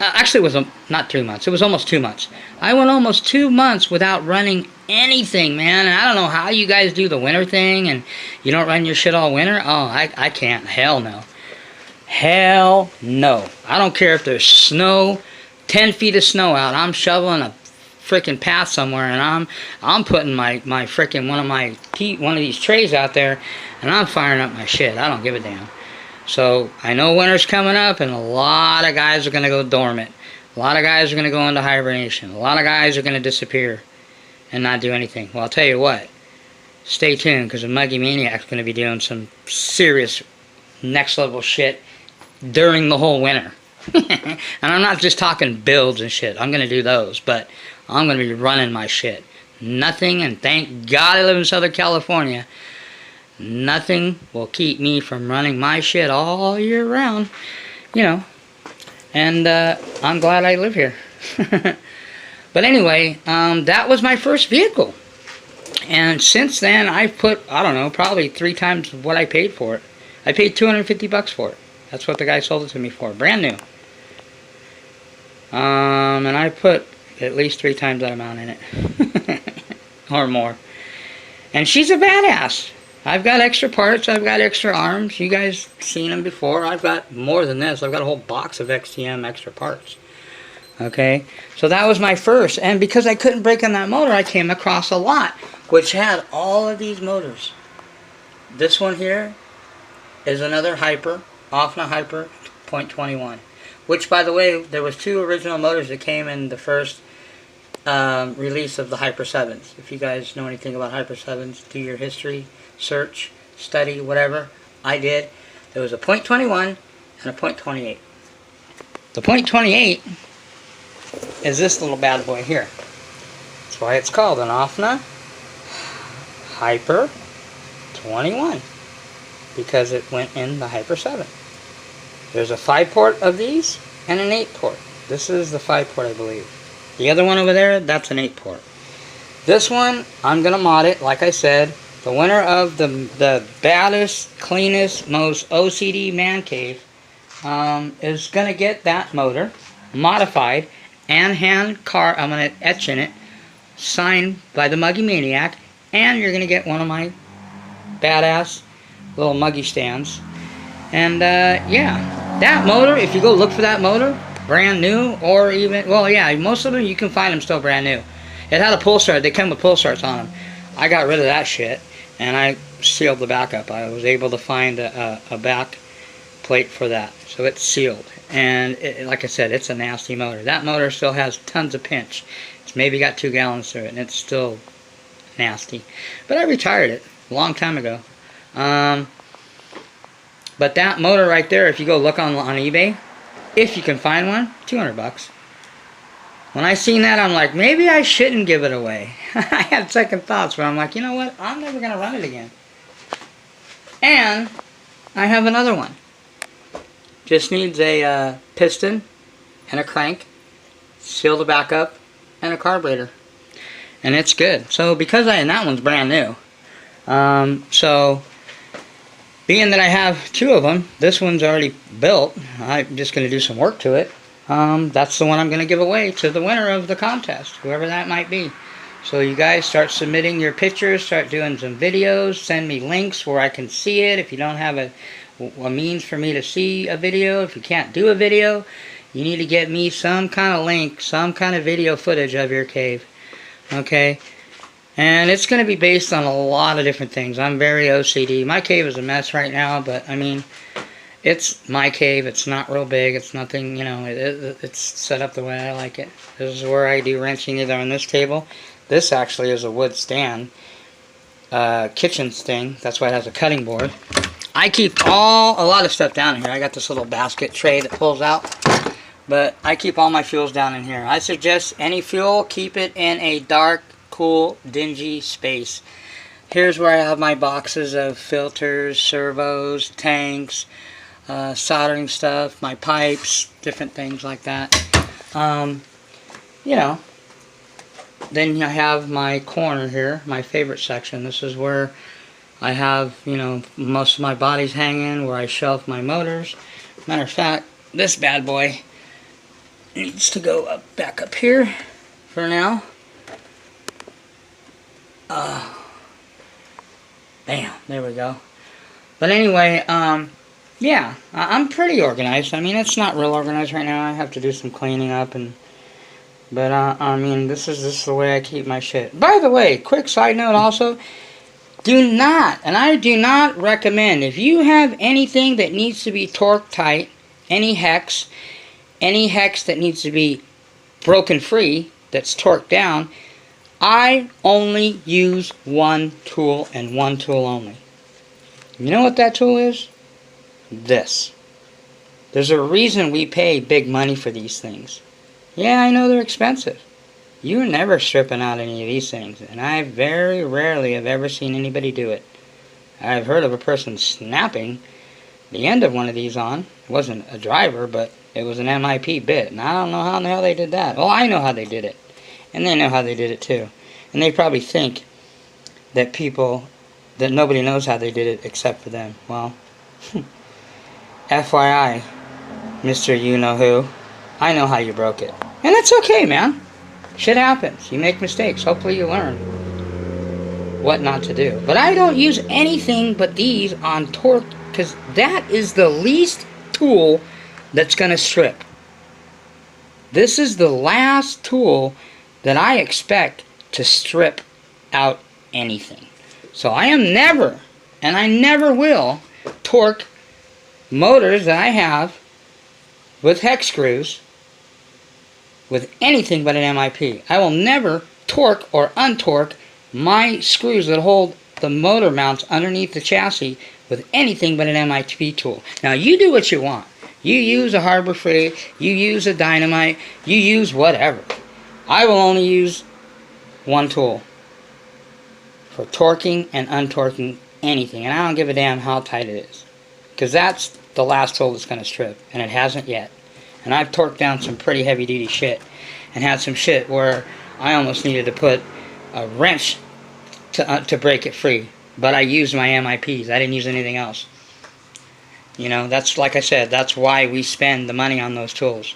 Actually, it was not 3 months. It was almost 2 months. I went almost 2 months without running anything, man. And I don't know how you guys do the winter thing and you don't run your shit all winter. Oh, I can't. Hell no. Hell no. I don't care if there's snow, 10 feet of snow out. I'm shoveling a freaking path somewhere, and I'm putting my freaking one of these trays out there, and I'm firing up my shit. I don't give a damn. So I know winter's coming up, and a lot of guys are going to go dormant. A lot of guys are going to go into hibernation. A lot of guys are going to disappear and not do anything. Well, I'll tell you what. Stay tuned, because the Muggy Maniac's going to be doing some serious next level shit during the whole winter. And I'm not just talking builds and shit. I'm going to do those, but I'm going to be running my shit. Nothing, and thank God I live in Southern California, nothing will keep me from running my shit all year round, you know. And I'm glad I live here. But anyway, that was my first vehicle. And since then, I've put, I don't know, probably 3 times what I paid for it. I paid $250 for it. That's what the guy sold it to me for, brand new. And I put at least 3 times that amount in it. Or more. And she's a badass. I've got extra parts. I've got extra arms. You guys seen them before. I've got more than this. I've got a whole box of XTM extra parts. Okay. So that was my first. And because I couldn't break on that motor, I came across a lot which had all of these motors. This one here is another Hyper. Offna Hyper 0.21. Which, by the way, there was 2 original motors that came in the first release of the Hyper 7s. If you guys know anything about Hyper 7s, do your history, search, study, whatever. I did. There was a .21 and a .28. The .28 is this little bad boy here. That's why it's called an Offna Hyper 21. Because it went in the Hyper 7. There's a 5-port of these and an 8-port. This is the 5-port, I believe. The other one over there, that's an 8-port. This one, I'm going to mod it, like I said. The winner of the baddest, cleanest, most OCD man cave is going to get that motor modified and I'm going to etch in it, signed by the Muggy Maniac, and you're going to get one of my badass little Muggy stands. And yeah, that motor, if you go look for that motor, brand new, or even, well, yeah, most of them you can find them still brand new. It had a pull start. They come with pull starts on them. I got rid of that shit, and I sealed the back up. I was able to find a back plate for that, so it's sealed. And like I said, it's a nasty motor. That motor still has tons of pinch. It's maybe got 2 gallons through it, and it's still nasty. But I retired it a long time ago. But that motor right there, if you go look on eBay, if you can find one, $200. When I seen that, I'm like, maybe I shouldn't give it away. I had second thoughts, but I'm like, you know what? I'm never going to run it again. And I have another one. Just needs a piston and a crank, seal the back up, and a carburetor. And it's good. So because and that one's brand new. So being that I have 2 of them, this one's already built. I'm just going to do some work to it. That's the one I'm going to give away to the winner of the contest, whoever that might be. So you guys start submitting your pictures, start doing some videos, send me links where I can see it. If you don't have a means for me to see a video, if you can't do a video, you need to get me some kind of link, some kind of video footage of your cave. Okay? And it's going to be based on a lot of different things. I'm very OCD. My cave is a mess right now, but I mean, it's my cave. It's not real big. It's nothing, you know, it's set up the way I like it. This is where I do wrenching either on this table. This actually is a wood stand, kitchen thing. That's why it has a cutting board. I keep a lot of stuff down here. I got this little basket tray that pulls out. But I keep all my fuels down in here. I suggest any fuel, keep it in a dark, cool, dingy space. Here's where I have my boxes of filters, servos, tanks, soldering stuff, my pipes, different things like that. You know, then I have my corner here, my favorite section. This is where I have, you know, most of my bodies hanging, where I shelf my motors, Matter of fact, this bad boy needs to go back up here for now. Bam, there we go. But anyway, yeah, I'm pretty organized. I mean, it's not real organized right now. I have to do some cleaning up, but I mean, this is the way I keep my shit. By the way, quick side note also, do not, and I do not recommend, if you have anything that needs to be torque tight, any hex that needs to be broken free, that's torqued down, I only use one tool and one tool only. You know what that tool is? This. There's a reason we pay big money for these things. Yeah, I know they're expensive. You're never stripping out any of these things, and I very rarely have ever seen anybody do it. I've heard of a person snapping the end of one of these on. It wasn't a driver, but it was an MIP bit, and I don't know how in the hell they did that. Well, I know how they did it, and they know how they did it too. And they probably think that nobody knows how they did it except for them. Well, FYI, Mr. You-Know-Who, I know how you broke it. And it's okay, man. Shit happens. You make mistakes. Hopefully you learn what not to do. But I don't use anything but these on torque, because that is the least tool that's going to strip. This is the last tool that I expect to strip out anything. So I am never, and I never will, torque motors that I have with hex screws with anything but an MIP. I will never torque or untorque my screws that hold the motor mounts underneath the chassis with anything but an MIP tool. Now you do what you want. You use a Harbor Freight, you use a Dynamite, you use whatever. I will only use one tool for torquing and untorquing anything. And I don't give a damn how tight it is, because that's the last tool that's going to strip, and it hasn't yet. And I've torqued down some pretty heavy duty shit, and had some shit where I almost needed to put a wrench to break it free. But I used my MIPs. I didn't use anything else. You know, that's, like I said, that's why we spend the money on those tools.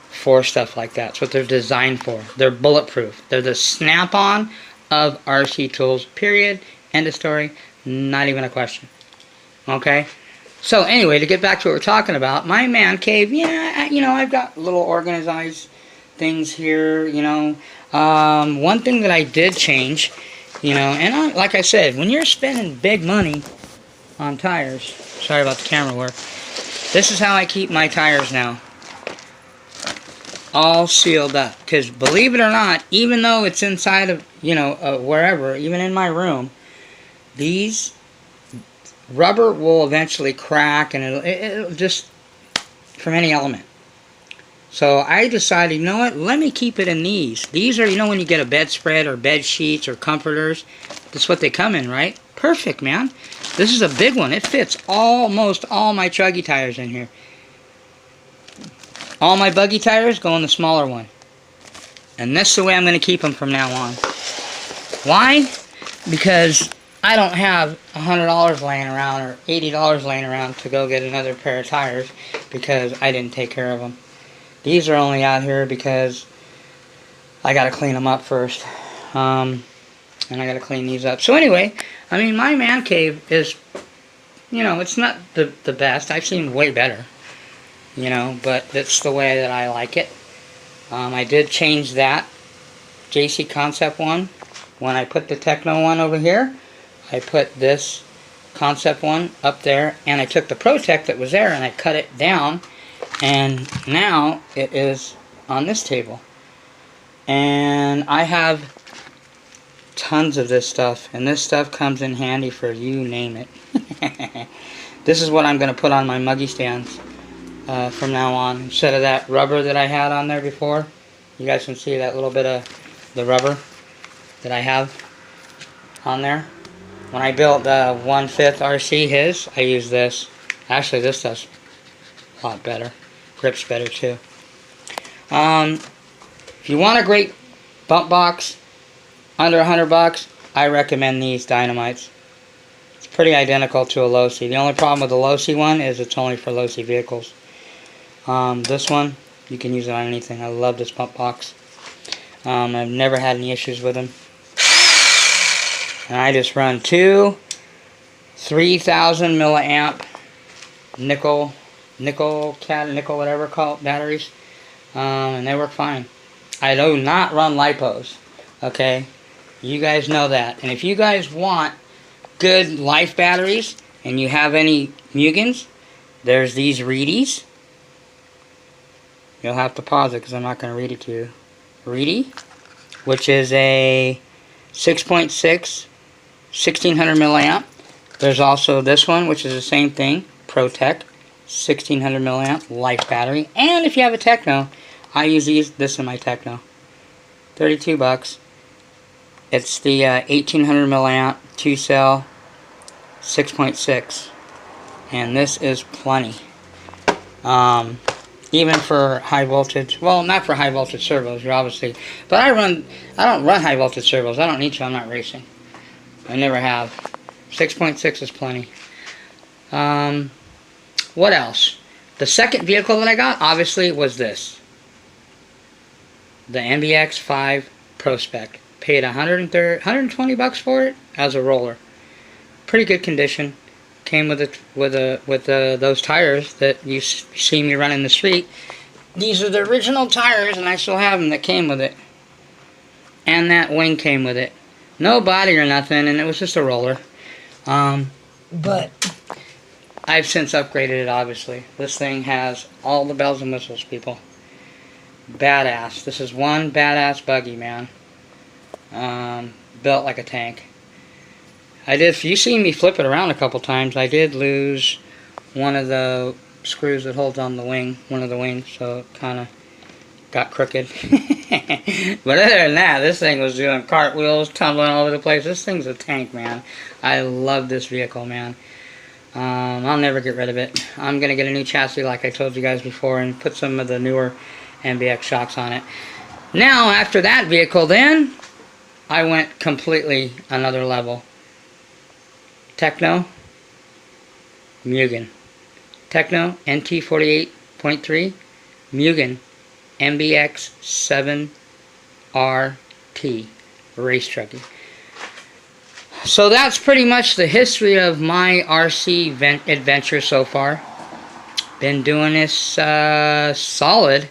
For stuff like that. That's what they're designed for. They're bulletproof. They're the snap-on of RC tools. Period. End of story. Not even a question. Okay? So anyway, to get back to what we're talking about, my man cave, yeah, you know, I've got little organized things here, you know. One thing that I did change, you know, and like I said, when you're spending big money on tires, sorry about the camera work, this is how I keep my tires now. All sealed up. Because believe it or not, even though it's inside of, you know, wherever, even in my room, these rubber will eventually crack, and it'll just, from any element. So I decided, you know what, let me keep it in these. These are, you know, when you get a bedspread or bed sheets or comforters, that's what they come in, right? Perfect, man. This is a big one. It fits almost all my chuggy tires in here. All my buggy tires go in the smaller one. And that's the way I'm going to keep them from now on. Why? Because I don't have $100 laying around or $80 laying around to go get another pair of tires because I didn't take care of them. These are only out here because I got to clean them up first. And I got to clean these up. So anyway, I mean, my man cave is, you know, it's not the best. I've seen way better. You know, but that's the way that I like it. I did change that JC Concept one. When I put the Techno one over here, I put this Concept one up there, and I took the ProTech that was there and I cut it down, and now it is on this table. And I have tons of this stuff, and this stuff comes in handy for you name it. This is what I'm going to put on my muggy stands. From now on, instead of that rubber that I had on there before. You guys can see that little bit of the rubber that I have on there. When I built the 1/5 RC his, I used this. Actually, this does a lot better. Grips better too. If you want a great bump box under $100, I recommend these Dynamites. pretty identical to a low-C. The only problem with the low-C one is it's only for low-C vehicles. This one, you can use it on anything. I love this pump box. I've never had any issues with them. And I just run two 3,000 milliamp nickel whatever called batteries, and they work fine. I do not run lipos. Okay, you guys know that. And if you guys want good life batteries and you have any Mugens, there's these Reedies. You'll have to pause it because I'm not going to read it to you. Reedy, which is a 6.6 1600 milliamp. There's also this one, which is the same thing, ProTech 1600 milliamp life battery. And if you have a Techno, I use this in my Techno. 32 bucks. It's the 1800 milliamp 2-cell 6.6, and this is plenty. Even for high voltage, well, not for high voltage servos, you're obviously, but I don't run high voltage servos. I don't need to. I'm not racing. I never have. 6.6 is plenty. What else? The second vehicle that I got, obviously, was this. The MBX5 Prospect. Paid 120 bucks for it as a roller. Pretty good condition. Came with those tires that you see me run in the street. These are the original tires, and I still have them that came with it. And that wing came with it. No body or nothing, and it was just a roller. But I've since upgraded it, obviously. This thing has all the bells and whistles, people. Badass. This is one badass buggy, man. Built like a tank. If you see me flip it around a couple times, I did lose one of the screws that holds on the wing, one of the wings, so it kind of got crooked. But other than that, this thing was doing cartwheels, tumbling all over the place. This thing's a tank, man. I love this vehicle, man. I'll never get rid of it. I'm going to get a new chassis like I told you guys before and put some of the newer MBX shocks on it. Now, after that vehicle, then, I went completely another level. Techno, Mugen. Techno, NT48.3, Mugen, MBX 7RT, race trucking. So that's pretty much the history of my RC adventure so far. Been doing this solid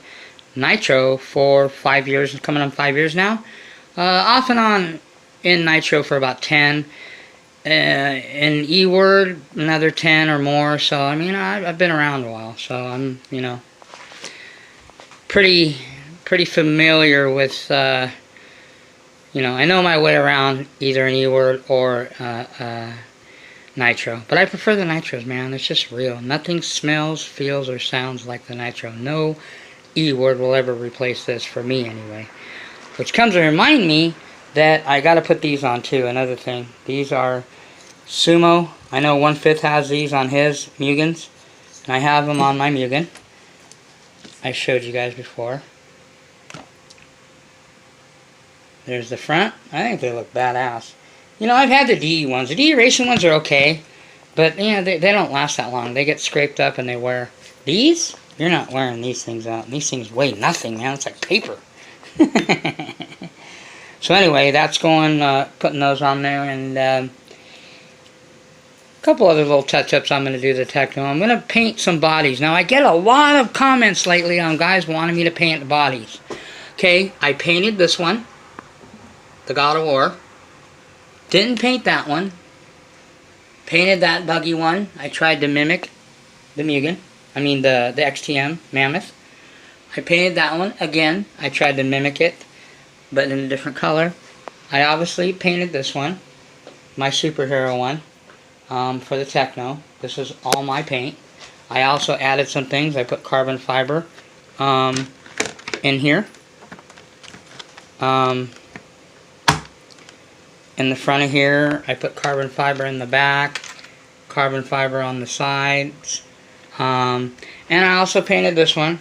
nitro for 5 years, coming on 5 years now. Off and on in nitro for about 10. In E-word, another 10 or more. So, I mean, I've been around a while. So, I'm, you know, pretty familiar with, you know, I know my way around either an E-word or nitro. But I prefer the nitros, man. It's just real. Nothing smells, feels, or sounds like the nitro. No E-word will ever replace this, for me anyway. Which comes to remind me that I got to put these on too. Another thing. These are Sumo. I know 1/5 has these on his Mugens. And I have them on my Mugen. I showed you guys before. There's the front. I think they look badass. You know, I've had the DE ones. The DE racing ones are okay. But, you know, they don't last that long. They get scraped up and they wear. These? You're not wearing these things out. These things weigh nothing, man. It's like paper. So anyway, that's going, putting those on there, and a couple other little touch-ups I'm going to do to the Techno. I'm going to paint some bodies. Now, I get a lot of comments lately on guys wanting me to paint the bodies. Okay, I painted this one, the God of War. Didn't paint that one. Painted that buggy one. I tried to mimic the Mugen. I mean, the XTM Mammoth. I painted that one again. I tried to mimic it, but in a different color. I obviously painted this one, my superhero one, for the Techno. This is all my paint. I also added some things. I put carbon fiber in here. In the front of here, I put carbon fiber in the back, carbon fiber on the sides, and I also painted this one.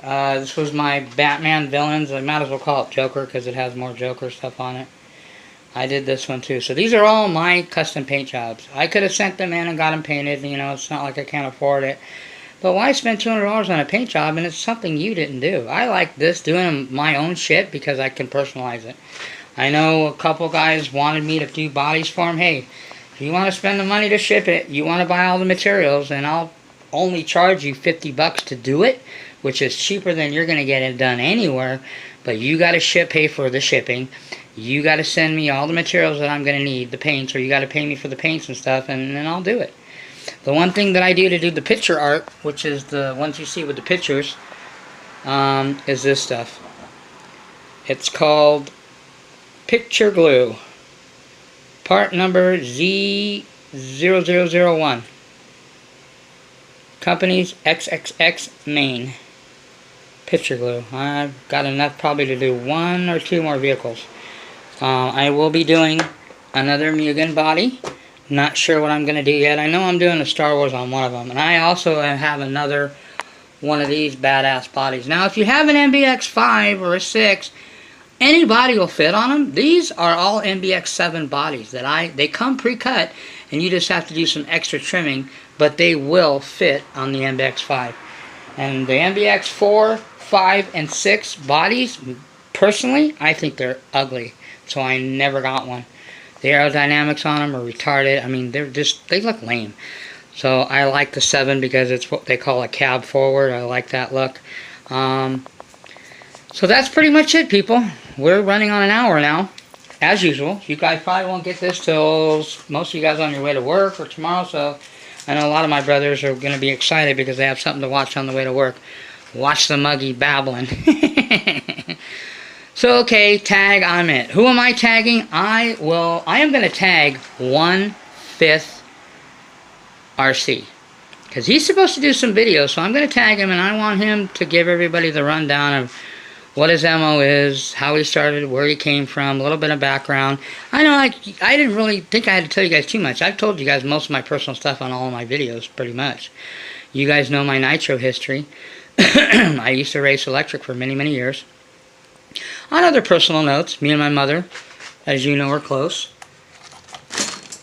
This was my Batman villains. I might as well call it Joker because it has more Joker stuff on it. I did this one too. So these are all my custom paint jobs. I could have sent them in and got them painted. You know, it's not like I can't afford it. But why spend $200 on a paint job and it's something you didn't do? I like this, doing my own shit, because I can personalize it. I know a couple guys wanted me to do bodies for them. Hey, if you want to spend the money to ship it, you want to buy all the materials, and I'll only charge you $50 to do it, which is cheaper than you're going to get it done anywhere. But you got to pay for the shipping. You got to send me all the materials that I'm going to need, the paints, or you got to pay me for the paints and stuff, and then I'll do it. The one thing that I do to do the picture art, which is the ones you see with the pictures, is this stuff. It's called picture glue. Part number Z0001. Company's XXX Maine. Picture glue. I've got enough probably to do 1 or 2 more vehicles. I will be doing another Mugen body. Not sure what I'm going to do yet. I know I'm doing a Star Wars on one of them. And I also have another one of these badass bodies. Now, if you have an MBX 5 or a 6, any body will fit on them. These are all MBX 7 bodies that they come pre-cut, and you just have to do some extra trimming, but they will fit on the MBX 5. And the MBX 4, 5, and 6 bodies, personally, I think they're ugly. So I never got one. The aerodynamics on them are retarded. I mean, they look lame. So I like the 7 because it's what they call a cab forward. I like that look. So that's pretty much it, people. We're running on an hour now, as usual. You guys probably won't get this till most of you guys on your way to work or tomorrow. So I know a lot of my brothers are going to be excited because they have something to watch on the way to work. Watch the muggy babbling. So, okay, tag, I'm it. Who am I tagging? I am going to tag 1/5 RC. Because he's supposed to do some videos, so I'm going to tag him, and I want him to give everybody the rundown of what his MO is, how he started, where he came from, a little bit of background. I know I didn't really think I had to tell you guys too much. I've told you guys most of my personal stuff on all of my videos, pretty much. You guys know my nitro history. I used to race electric for many, many years. On other personal notes, me and my mother, as you know, are close.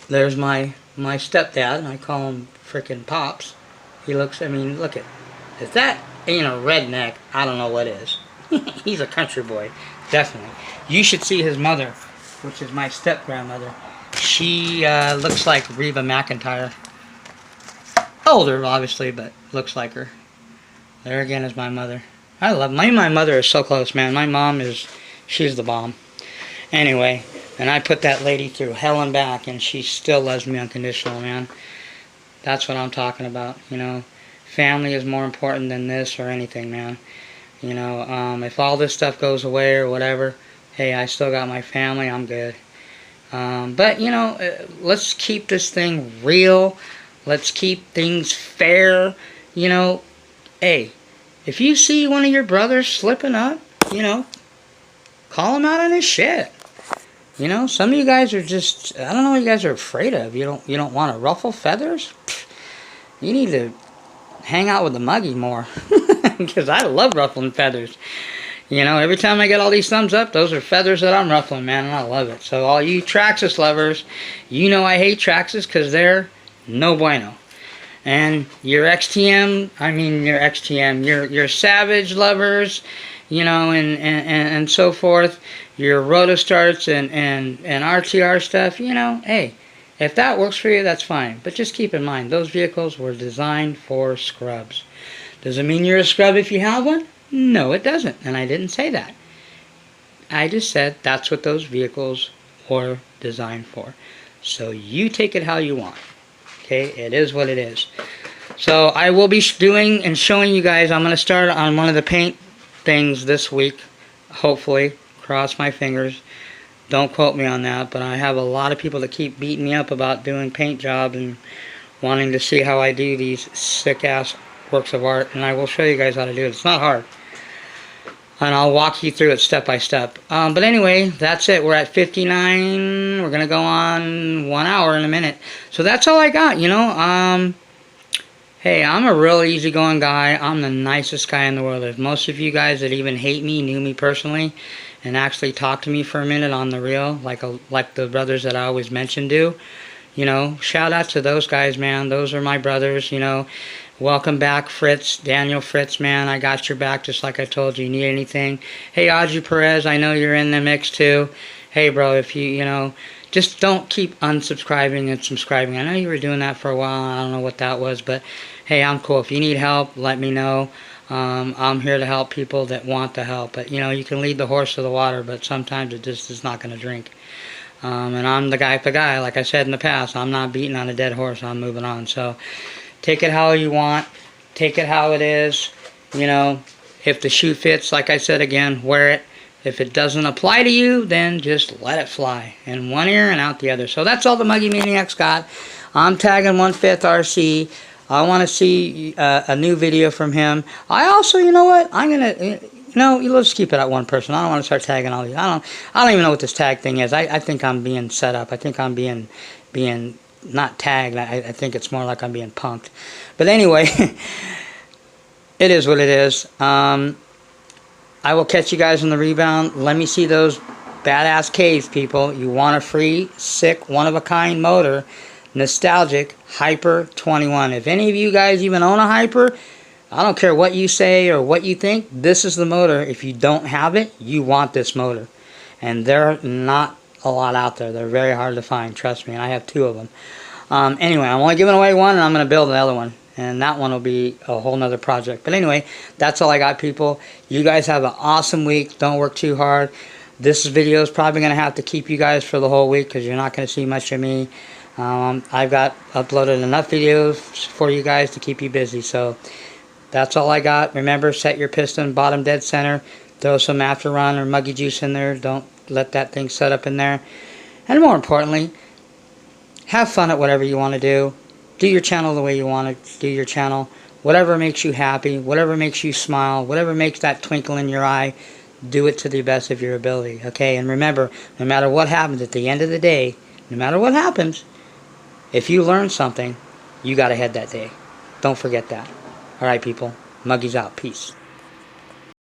There's my stepdad. I call him frickin' Pops. He looks, I mean, look at, if that ain't a redneck, I don't know what is. He's a country boy, definitely. You should see his mother, which is my step-grandmother. She looks like Reba McEntire. Older, obviously, but looks like her. There again is my mother. I love my mother is so close, man. My mom she's the bomb. Anyway, and I put that lady through hell and back, and she still loves me unconditional, man. That's what I'm talking about, you know. Family is more important than this or anything, man. You know, if all this stuff goes away or whatever, hey, I still got my family, I'm good. But, you know, let's keep this thing real. Let's keep things fair. You know, hey, if you see one of your brothers slipping up, you know, call him out on his shit. You know, some of you guys are just, I don't know what you guys are afraid of. You don't want to ruffle feathers? You need to hang out with the muggy more. Because I love ruffling feathers. You know, every time I get all these thumbs up, those are feathers that I'm ruffling, man, and I love it. So all you Traxxas lovers, you know I hate Traxxas because they're no bueno. And your XTM, your Savage lovers, you know, and so forth, your Rotostarts and RTR stuff, you know, hey, if that works for you, that's fine. But just keep in mind, those vehicles were designed for scrubs. Does it mean you're a scrub if you have one? No, it doesn't. And I didn't say that. I just said that's what those vehicles were designed for. So you take it how you want. Okay, it is what it is. So I will be doing and showing you guys, I'm going to start on one of the paint things this week, hopefully. Cross my fingers. Don't quote me on that, but I have a lot of people that keep beating me up about doing paint jobs and wanting to see how I do these sick-ass works of art, and I will show you guys how to do it. It's not hard. And I'll walk you through it step by step. But anyway, that's it. We're at 59. We're going to go on 1 hour in a minute. So that's all I got, you know. Hey, I'm a real easygoing guy. I'm the nicest guy in the world. If most of you guys that even hate me knew me personally and actually talked to me for a minute on the real, like the brothers that I always mention do, you know, shout out to those guys, man. Those are my brothers, you know. Welcome back, Fritz, Daniel Fritz, man. I got your back just like I told you. You need anything? Hey, Audrey Perez, I know you're in the mix too. Hey, bro, if you know, just don't keep unsubscribing and subscribing. I know you were doing that for a while. I don't know what that was, but hey, I'm cool. If you need help, let me know. I'm here to help people that want the help. But, you know, you can lead the horse to the water, but sometimes it just is not going to drink. And I'm the guy for guy. Like I said in the past, I'm not beating on a dead horse. I'm moving on. So take it how you want. Take it how it is. You know, if the shoe fits, like I said again, wear it. If it doesn't apply to you, then just let it fly. In one ear and out the other. So that's all the Muggy Maniac's got. I'm tagging 1/5 RC. I want to see a new video from him. I also, you know what? I'm going to... No, let's keep it at one person. I don't want to start tagging all these. I don't even know what this tag thing is. I think I'm being set up. I think I'm being not tagged. I think it's more like I'm being punked. But anyway, it is what it is. I will catch you guys on the rebound. Let me see those badass caves, people. You want a free, sick, one-of-a-kind motor, nostalgic, Hyper 21. If any of you guys even own a Hyper, I don't care what you say or what you think, this is the motor. If you don't have it, you want this motor. And there are not a lot out there. They're very hard to find, trust me, and I have 2 of them. Anyway, I'm only giving away one, and I'm going to build the other one. And that one will be a whole nother project. But anyway, that's all I got, people. You guys have an awesome week. Don't work too hard. This video is probably going to have to keep you guys for the whole week because you're not going to see much of me. I've got uploaded enough videos for you guys to keep you busy. So that's all I got. Remember, set your piston bottom dead center. Throw some after run or muggy juice in there. Don't let that thing set up in there. And more importantly, have fun at whatever you want to do. Do your channel the way you want to do your channel. Whatever makes you happy, whatever makes you smile, whatever makes that twinkle in your eye, do it to the best of your ability, okay? And remember, no matter what happens at the end of the day, no matter what happens, if you learn something, you got ahead that day. Don't forget that. All right, people. Muggy's out. Peace.